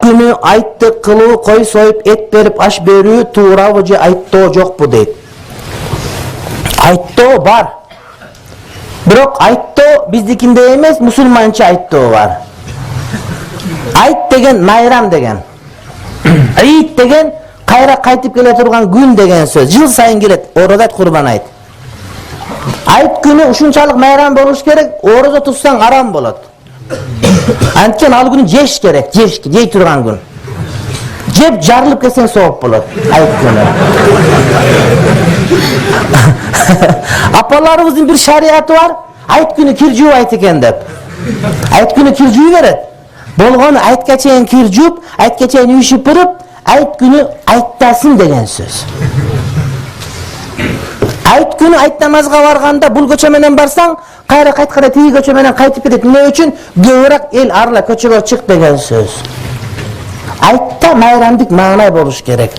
күнү айтты кылуу, кой союп, эт берип аш берүү туурабы же айттоо жокпу дейт. Айттоо бар. Бирок айттоо биздикинде эмес, мусулманча айттоо бар. Айт деген майрам деген. Айт деген кайра кайтып келе турган күн деген сөз. Жыл сайын келет, орозат курбан айт. Айт күнү ушунчалык майрам болуш керек, орозо тутсаң арам болот. Анткени ал күнү жеш керек, жей турган күн. Жеп жарылып кетсең сооп болот. Айт күнү. Апаларыбыздын бир шарияты бар. Айт күнү кир жуубайт экен деп. Айт күнү кир жууй берет. Болгону айтка чейин кир жууп, айтка чейин үй шыпырып, айт күнү айттасын деген сөз. Айт күнү айт намазга барганда бул көчө менен барсаң, кайра кайтканда тиги көчө менен кайтып кетет. Эмне үчүн? Көбүрөөк эл арла көчөгө чык деген сөз. Айтта майрамдык маанай болуш керек.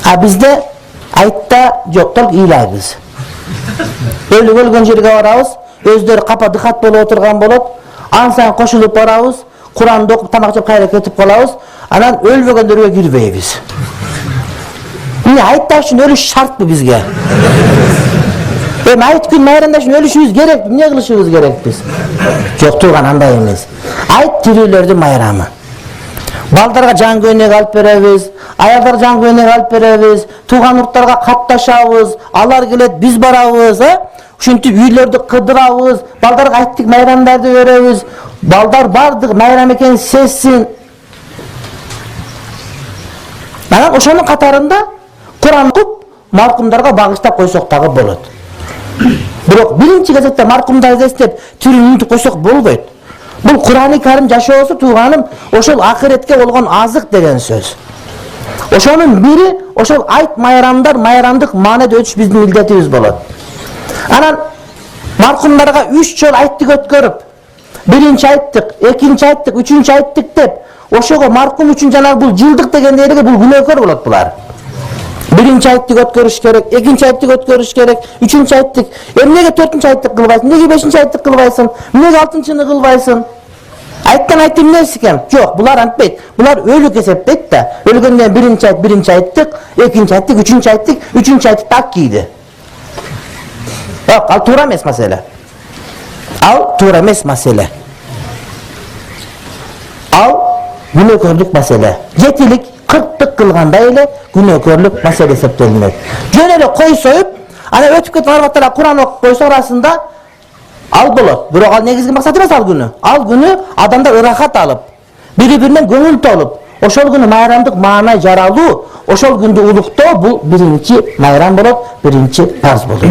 А бизде айтта жок, толук ыйлайбыз. Өлгөн жерге барабыз, өздөрү капа дыкат болуп отурган болот. Ансаң кошулуп барабыз, Куранды окуп тамак жеп кайра кетип калабыз. Анан өлбөгөндөргө кирбейбиз. Эмне айтташ үчүн өлүш шартпы бизге? Айт күн майрамдаш үчүн өлүшүбүз керек, эмне кылышыбыз керек биз? Жок, турган андай эмес. Айт тирүүлөрдүн майрамы. Балдарга жан көйнөк алып беребиз, аялдарга жан көйнөк алып беребиз, тууган урттарга катташабыз, алар келет, биз барабыз, ушинтип үйлөрдү кыдырабыз, балдарга айттык майрамдарды беребиз. Балдар бардык майрам экенин сезсин. Анан ошонун катарында Куран окуп, маркумдарга багыштап койсок дагы болот. Бирок биринчи кезекте маркумдарды эстеп, түрүн унутуп койсок болбойт. Бул Курани Карим жашоосу тууганым, ошол акыретке болгон азык деген сөз. Ошонун бири ошол айт майрамдар, майрамдык маанайда өтүш биздин милдетибиз болот. Анан маркумдарга 3 жол айттык өткөрүп, биринчи айттык, экинчи айттык, үчүнчү айттык деп, ошого маркум үчүн жана бул жылдык дегендеги бул күнөөкөр болот булар. Биринчи айттык өткөрүш керек, экинчи айттык өткөрүш керек, үчүнчү айттык. Эмнеге төртүнчү айттык кылбайсың? Эмнеге бешинчи айттык кылбайсың? Эмнеге алтынчыны кылбайсың? Айткан айт эмнеси экен? Жок, булар антпайт. Булар өлүк эсептейт да. Өлгөндөн биринчи айттык, экинчи айттык, үчүнчү айттык так кийди. Жок, ал туура эмес маселе. Ал туура эмес маселе. Ал күнөөкөрлүк маселе. Жетилик 40 кылгандай эле күнөөкөрлүк маселе эсептелинет. Жөн эле кой союп, ана өтүп кетип арбаттара Куран окуп койсо арасында ал болот. Бирок ал негизги максаты эмес ал күнү. Ал күнү адамдар ырахат алып, бири-биринен көңүл толуп, ошол күнү майрамдык маанай жаралуу, ошол күндү улуктоо бул биринчи майрам болот, биринчи парз болот.